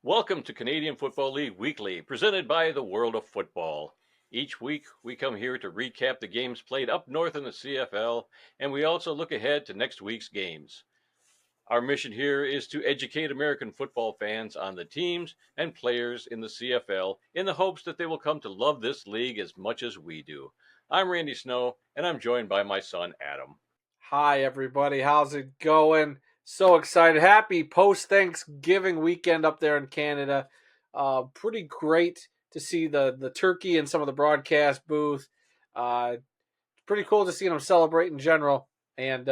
Welcome to Canadian Football League Weekly, presented by the World of Football. Each week, we come here to recap the games played up north in the CFL, and we also look ahead to next week's games. Our mission here is to educate American football fans on the teams and players in the CFL in the hopes that they will come to love this league as much as we do. I'm Randy Snow, and I'm joined by my son, Adam. Hi, everybody. How's it going? So excited. Happy post-Thanksgiving weekend up there in Canada. Pretty great to see the turkey and some of the broadcast booth. Pretty cool to see them celebrate in general. And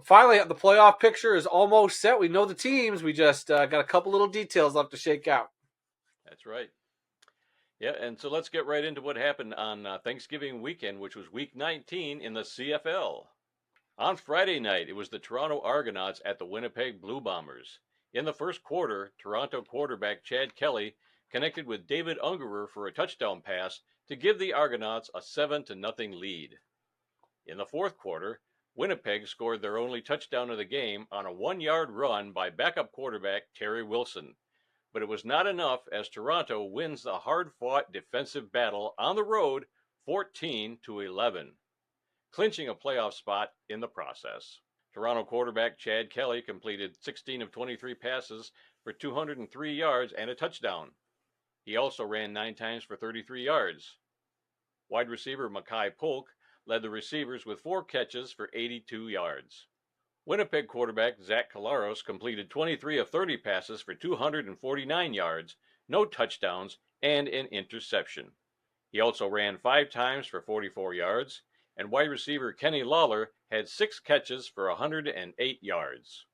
finally, the playoff picture is almost set. We know the teams. We just got a couple little details left to shake out. That's right. Yeah, and so let's get right into what happened on Thanksgiving weekend, which was week 19 in the CFL. On Friday night, it was the Toronto Argonauts at the Winnipeg Blue Bombers. In the first quarter, Toronto quarterback Chad Kelly connected with David Ungerer for a touchdown pass to give the Argonauts a 7-0 lead. In the fourth quarter, Winnipeg scored their only touchdown of the game on a 1-yard run by backup quarterback Terry Wilson. But it was not enough as Toronto wins the hard-fought defensive battle on the road 14-11. Clinching a playoff spot in the process. Toronto quarterback Chad Kelly completed 16 of 23 passes for 203 yards and a touchdown. He also ran 9 times for 33 yards. Wide receiver Makai Polk led the receivers with 4 catches for 82 yards. Winnipeg quarterback Zach Collaros completed 23 of 30 passes for 249 yards, no touchdowns, and an interception. He also ran 5 times for 44 yards. And wide receiver Kenny Lawler had 6 catches for 108 yards.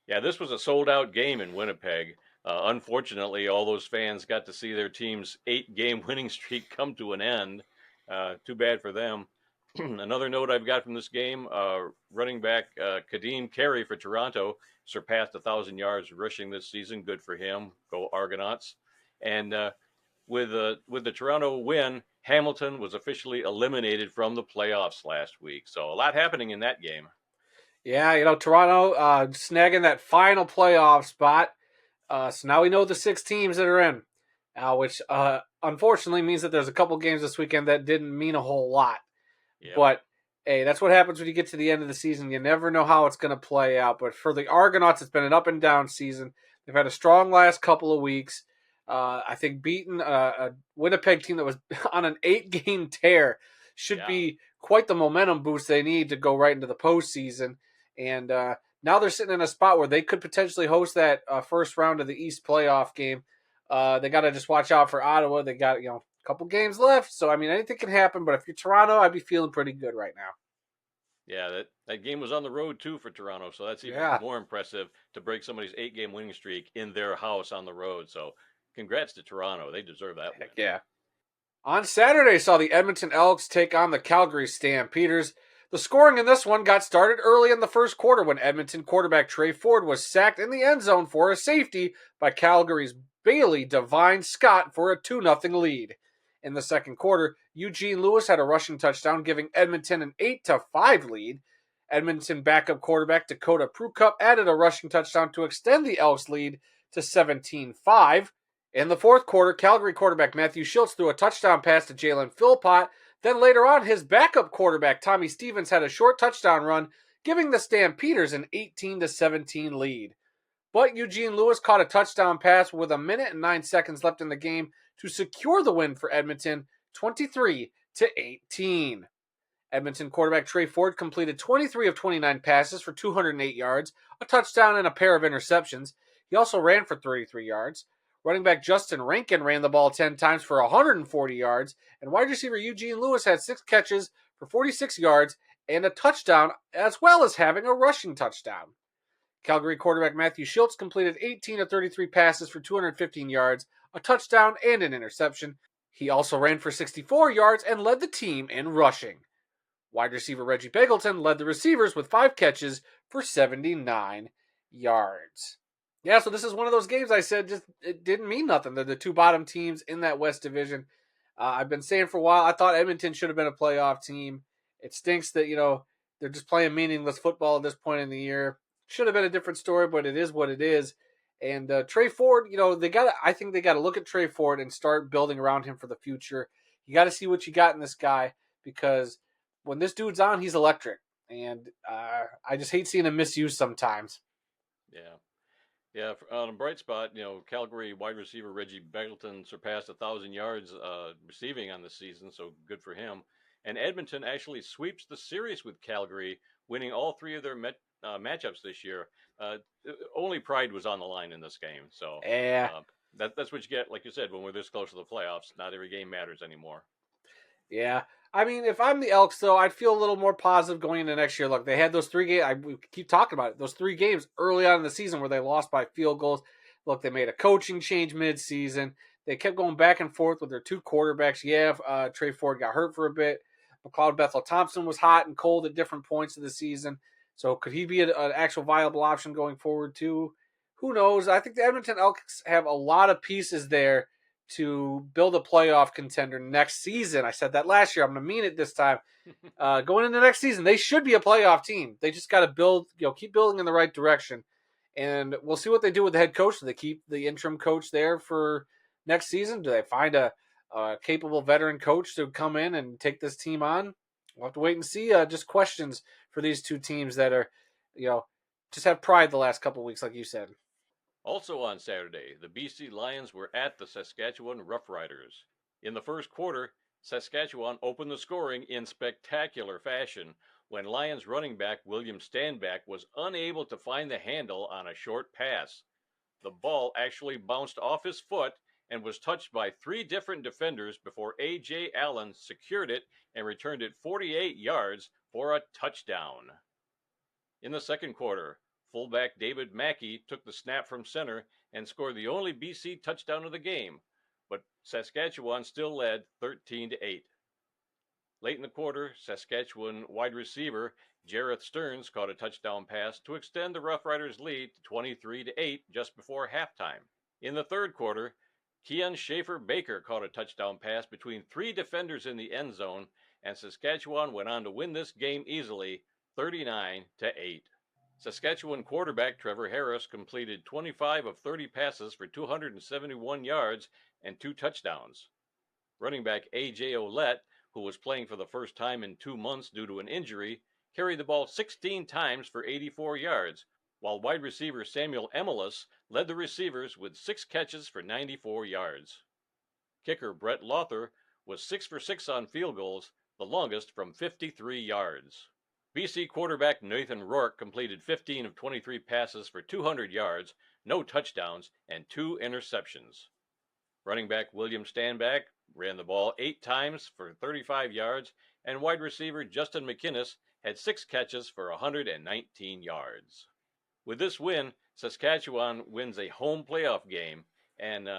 Yeah, this was a sold-out game in Winnipeg. Unfortunately, all those fans got to see their team's 8-game winning streak come to an end. Too bad for them. Another note I've got from this game, running back Kadeem Carey for Toronto surpassed 1,000 yards rushing this season. Good for him. Go Argonauts. And with the Toronto win, Hamilton was officially eliminated from the playoffs last week. So a lot happening in that game. Yeah, Toronto snagging that final playoff spot. So now we know the 6 teams that are in, which unfortunately means that there's a couple games this weekend that didn't mean a whole lot. Yep. But, hey, that's what happens when you get to the end of the season. You never know how it's going to play out. But for the Argonauts, it's been an up and down season. They've had a strong last couple of weeks. I think beating a Winnipeg team that was on an 8-game tear should be quite the momentum boost they need to go right into the postseason. And now they're sitting in a spot where they could potentially host that first round of the East playoff game. They got to just watch out for Ottawa. They got a couple games left, so I mean anything can happen. But if you're Toronto, I'd be feeling pretty good right now. Yeah, that game was on the road too for Toronto, so that's even more impressive to break somebody's 8-game winning streak in their house on the road. So congrats to Toronto. They deserve that win. Yeah. On Saturday, saw the Edmonton Elks take on the Calgary Stampeders. The scoring in this one got started early in the first quarter when Edmonton quarterback Trey Ford was sacked in the end zone for a safety by Calgary's Bailey Devine Scott for a 2-0 lead. In the second quarter, Eugene Lewis had a rushing touchdown, giving Edmonton an 8-5 lead. Edmonton backup quarterback Dakota Prukop added a rushing touchdown to extend the Elks' lead to 17-5. In the fourth quarter, Calgary quarterback Matthew Schultz threw a touchdown pass to Jalen Philpott. Then later on, his backup quarterback Tommy Stevens had a short touchdown run, giving the Stampeders an 18-17 lead. But Eugene Lewis caught a touchdown pass with 1 minute and 9 seconds left in the game to secure the win for Edmonton, 23-18. Edmonton quarterback Trey Ford completed 23 of 29 passes for 208 yards, a touchdown and a pair of interceptions. He also ran for 33 yards. Running back Justin Rankin ran the ball 10 times for 140 yards, and wide receiver Eugene Lewis had 6 catches for 46 yards and a touchdown, as well as having a rushing touchdown. Calgary quarterback Matthew Schultz completed 18 of 33 passes for 215 yards, a touchdown, and an interception. He also ran for 64 yards and led the team in rushing. Wide receiver Reggie Begelton led the receivers with 5 catches for 79 yards. Yeah, so this is one of those games I said just it didn't mean nothing. They're the 2 bottom teams in that West Division. I've been saying for a while, I thought Edmonton should have been a playoff team. It stinks that, they're just playing meaningless football at this point in the year. Should have been a different story, but it is what it is. And Trey Ford, I think they got to look at Trey Ford and start building around him for the future. You got to see what you got in this guy because when this dude's on, he's electric. And I just hate seeing him misused sometimes. Yeah. Yeah, on a bright spot, Calgary wide receiver Reggie Begelton surpassed 1,000 yards receiving on the season, so good for him. And Edmonton actually sweeps the series with Calgary, winning all three of their matchups this year. Uh, Only pride was on the line in this game, so Yeah, uh, that's what you get, like you said, when we're this close to the playoffs. Not every game matters anymore. yeah. I mean, if I'm the Elks, though, I'd feel a little more positive going into next year. Look, they had those 3 games. We keep talking about it. Those 3 games early on in the season where they lost by field goals. Look, they made a coaching change mid-season. They kept going back and forth with their 2 quarterbacks. Yeah, Trey Ford got hurt for a bit. McLeod Bethel Thompson was hot and cold at different points of the season. So could he be an actual viable option going forward, too? Who knows? I think the Edmonton Elks have a lot of pieces there to build a playoff contender next season. I said that last year. I'm going to mean it this time. Going into next season, they should be a playoff team. They just got to build, keep building in the right direction. And we'll see what they do with the head coach. Do they keep the interim coach there for next season? Do they find a capable veteran coach to come in and take this team on? We'll have to wait and see. Just questions for these two teams that are, just have pride the last couple of weeks, like you said. Also on Saturday, the BC Lions were at the Saskatchewan Roughriders. In the first quarter, Saskatchewan opened the scoring in spectacular fashion when Lions running back William Stanback was unable to find the handle on a short pass. The ball actually bounced off his foot and was touched by 3 different defenders before A.J. Allen secured it and returned it 48 yards for a touchdown. In the second quarter, fullback David Mackey took the snap from center and scored the only BC touchdown of the game, but Saskatchewan still led 13-8. Late in the quarter, Saskatchewan wide receiver Jareth Stearns caught a touchdown pass to extend the Roughriders' lead to 23-8 just before halftime. In the third quarter, Keon Schaefer-Baker caught a touchdown pass between 3 defenders in the end zone, and Saskatchewan went on to win this game easily, 39-8. Saskatchewan quarterback Trevor Harris completed 25 of 30 passes for 271 yards and 2 touchdowns. Running back A.J. Ouellette, who was playing for the first time in 2 months due to an injury, carried the ball 16 times for 84 yards, while wide receiver Samuel Emilus led the receivers with 6 catches for 94 yards. Kicker Brett Lawther was 6 for 6 on field goals, the longest from 53 yards. BC quarterback Nathan Rourke completed 15 of 23 passes for 200 yards, no touchdowns, and 2 interceptions. Running back William Stanback ran the ball 8 times for 35 yards, and wide receiver Justin McInnes had 6 catches for 119 yards. With this win, Saskatchewan wins a home playoff game, and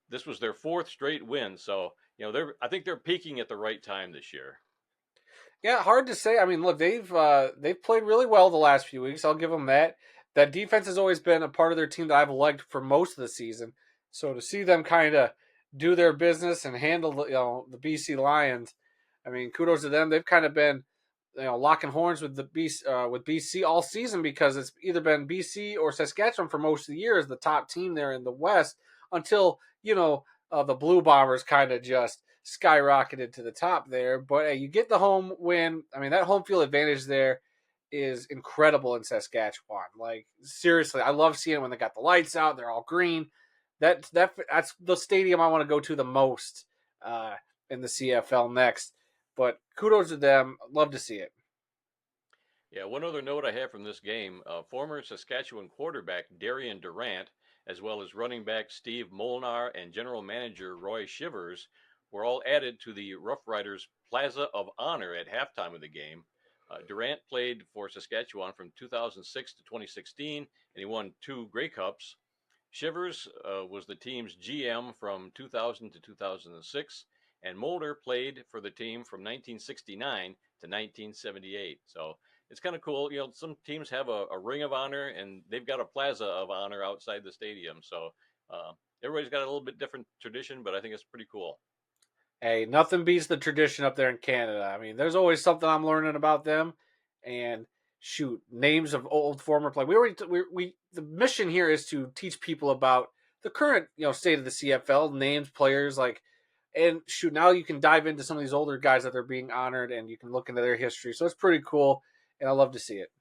this was their 4th straight win. So, I think they're peaking at the right time this year. Yeah, hard to say. I mean, look, they've played really well the last few weeks. I'll give them that. That defense has always been a part of their team that I've liked for most of the season. So to see them kind of do their business and handle the BC Lions, I mean, kudos to them. They've kind of been locking horns with with BC all season because it's either been BC or Saskatchewan for most of the year as the top team there in the West until the Blue Bombers kind of just skyrocketed to the top there. But hey, you get the home win. I mean, that home field advantage there is incredible in Saskatchewan. Like seriously, I love seeing it when they got the lights out. They're all green. That's the stadium I want to go to the most in the CFL next. But kudos to them. Love to see it. Yeah, one other note I have from this game, former Saskatchewan quarterback Darian Durant, as well as running back Steve Molnar and general manager Roy Shivers, were all added to the Rough Riders Plaza of Honor at halftime of the game. Durant played for Saskatchewan from 2006 to 2016, and he won 2 Grey Cups. Shivers was the team's GM from 2000 to 2006, and Mulder played for the team from 1969 to 1978. So it's kind of cool. Some teams have a Ring of Honor, and they've got a Plaza of Honor outside the stadium. So everybody's got a little bit different tradition, but I think it's pretty cool. Hey, nothing beats the tradition up there in Canada. I mean, there's always something I'm learning about them, and names of old former players. The mission here is to teach people about the current state of the CFL, names, players, and now you can dive into some of these older guys that are being honored, and you can look into their history. So it's pretty cool, and I love to see it.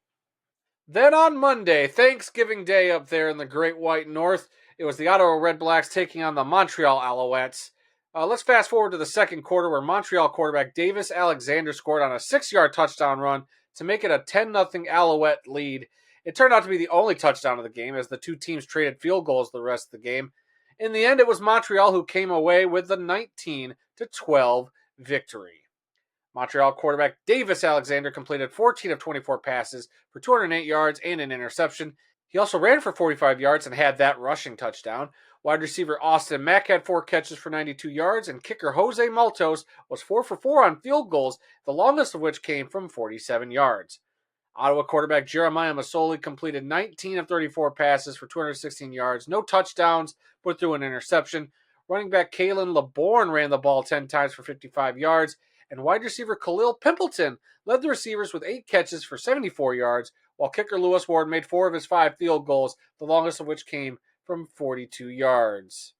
Then on Monday, Thanksgiving Day up there in the Great White North, it was the Ottawa Red Blacks taking on the Montreal Alouettes. Let's fast forward to the second quarter where Montreal quarterback Davis Alexander scored on a 6-yard touchdown run to make it a 10-0 Alouette lead. It turned out to be the only touchdown of the game as the two teams traded field goals the rest of the game. In the end, it was Montreal who came away with the 19-12 victory. Montreal quarterback Davis Alexander completed 14 of 24 passes for 208 yards and an interception. He also ran for 45 yards and had that rushing touchdown. Wide receiver Austin Mack had 4 catches for 92 yards, and kicker Jose Maltos was 4 for 4 on field goals, the longest of which came from 47 yards. Ottawa quarterback Jeremiah Masoli completed 19 of 34 passes for 216 yards, no touchdowns, but threw an interception. Running back Kalen LeBourne ran the ball 10 times for 55 yards, and wide receiver Khalil Pimpleton led the receivers with 8 catches for 74 yards, while kicker Lewis Ward made 4 of his 5 field goals, the longest of which came from 42 yards.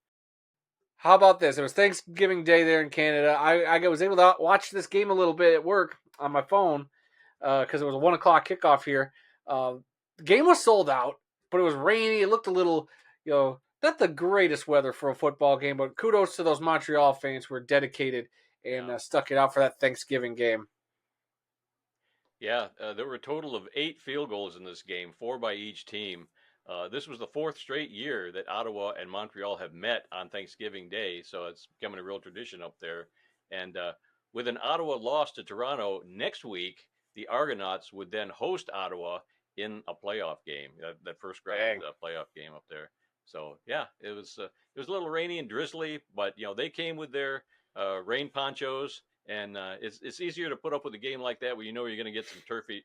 How about this? It was Thanksgiving Day there in Canada. I was able to watch this game a little bit at work on my phone because it was a 1 o'clock kickoff here. The game was sold out, but it was rainy. It looked a little, not the greatest weather for a football game, but kudos to those Montreal fans who were dedicated and stuck it out for that Thanksgiving game. Yeah, there were a total of 8 field goals in this game, 4 by each team. This was the 4th straight year that Ottawa and Montreal have met on Thanksgiving Day, so it's becoming a real tradition up there. And with an Ottawa loss to Toronto next week, the Argonauts would then host Ottawa in a playoff game, that first round playoff game up there. So yeah, it was a little rainy and drizzly, but they came with their rain ponchos, and it's easier to put up with a game like that where you're going to get some turkey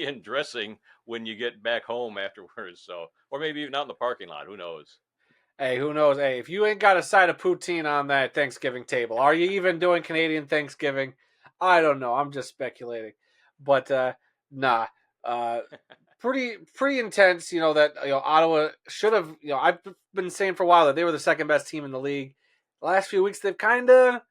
and dressing when you get back home afterwards. So, or maybe even out in the parking lot. Who knows? Hey, who knows? Hey, if you ain't got a side of poutine on that Thanksgiving table, are you even doing Canadian Thanksgiving? I don't know. I'm just speculating, but nah. Pretty intense. That Ottawa should have. I've been saying for a while that they were the second best team in the league. The last few weeks they've kind of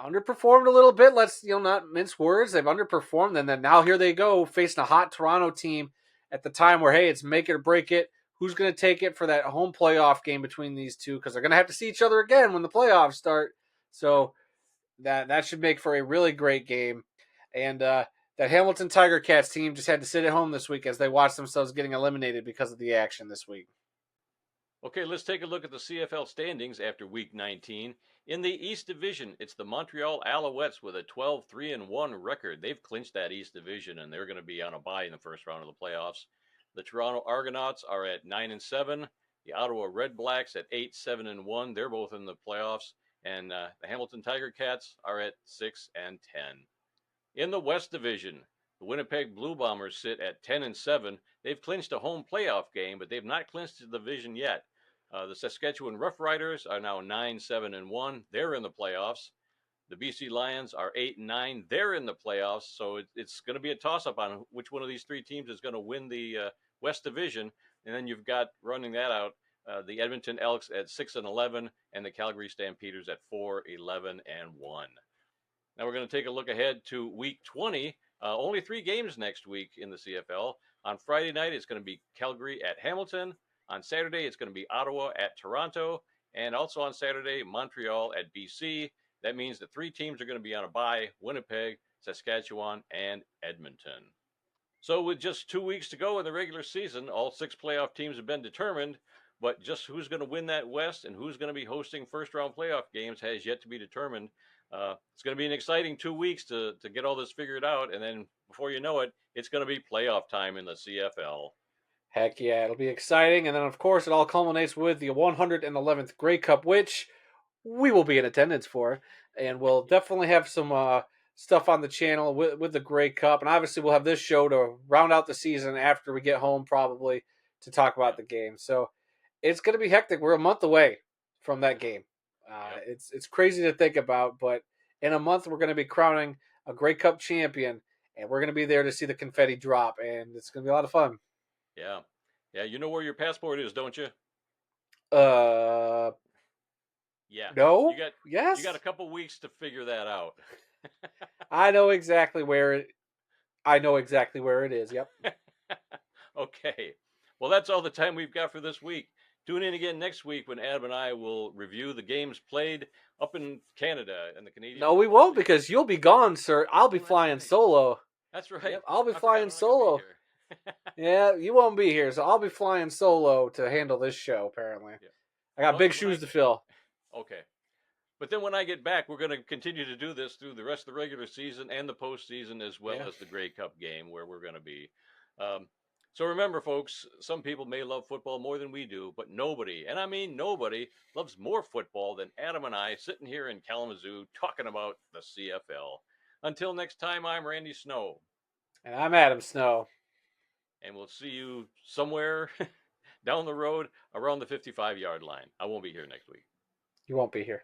underperformed a little bit. Let's not mince words. They've underperformed, and then now here they go facing a hot Toronto team at the time where it's make it or break it. Who's going to take it for that home playoff game between these two? Because they're going to have to see each other again when the playoffs start. So that should make for a really great game. And that Hamilton Tiger Cats team just had to sit at home this week as they watched themselves getting eliminated because of the action this week. Okay, let's take a look at the CFL standings after Week 19. In the East Division, it's the Montreal Alouettes with a 12-3-1 record. They've clinched that East Division, and they're going to be on a bye in the first round of the playoffs. The Toronto Argonauts are at 9-7. The Ottawa Red Blacks at 8-7-1. They're both in the playoffs. And the Hamilton Tiger Cats are at 6-10. In the West Division, the Winnipeg Blue Bombers sit at 10-7. They've clinched a home playoff game, but they've not clinched the division yet. The Saskatchewan Roughriders are now 9-7-1. They're in the playoffs. The BC Lions are 8-9. They're in the playoffs. So it's going to be a toss-up on which one of these 3 teams is going to win the West Division. And then you've got, running that out, the Edmonton Elks at 6-11 and the Calgary Stampeders at 4-11-1. Now we're going to take a look ahead to Week 20. Only 3 games next week in the CFL. On Friday night, it's going to be Calgary at Hamilton. On Saturday, it's going to be Ottawa at Toronto. And also on Saturday, Montreal at BC. That means the 3 teams are going to be on a bye: Winnipeg, Saskatchewan, and Edmonton. So with just 2 weeks to go in the regular season, all 6 playoff teams have been determined. But just who's going to win that West and who's going to be hosting first-round playoff games has yet to be determined. It's going to be an exciting 2 weeks to get all this figured out. And then before you know it, it's going to be playoff time in the CFL. Heck yeah, it'll be exciting. And then, of course, it all culminates with the 111th Grey Cup, which we will be in attendance for. And we'll definitely have some stuff on the channel with the Grey Cup. And obviously, we'll have this show to round out the season after we get home, probably, to talk about the game. So it's going to be hectic. We're a month away from that game. It's crazy to think about, but in a month, we're going to be crowning a Grey Cup champion. and we're going to be there to see the confetti drop, and it's going to be a lot of fun. Yeah. Yeah, you know where your passport is, don't you? Uh, Yeah. no, You yes, got a couple weeks to figure that out. I know exactly where it. I know exactly where it is. Yep. Okay. Well, that's all the time we've got for this week. Tune in again next week when Adam and I will review the games played up in Canada and the Canadian No, we Football won't League. because you'll be gone, sir. I'll be Oh, that's flying right. solo. That's right. Yep, I'll be I forgot flying I'm not going to be solo. here. Yeah, you won't be here, so I'll be flying solo to handle this show. Apparently, Yeah. I got Well, big shoes to fill. okay. But then when I get back, we're going to continue to do this through the rest of the regular season and the postseason, as well Yeah. as the Grey Cup game where we're going to be. Um, so remember, folks, some people may love football more than we do, but nobody, and I mean nobody, loves more football than Adam and I sitting here in Kalamazoo talking about the CFL. Until next time, I'm Randy Snow, And I'm Adam Snow. and we'll see you somewhere down the road around the 55-yard line. I won't be here next week. You won't be here.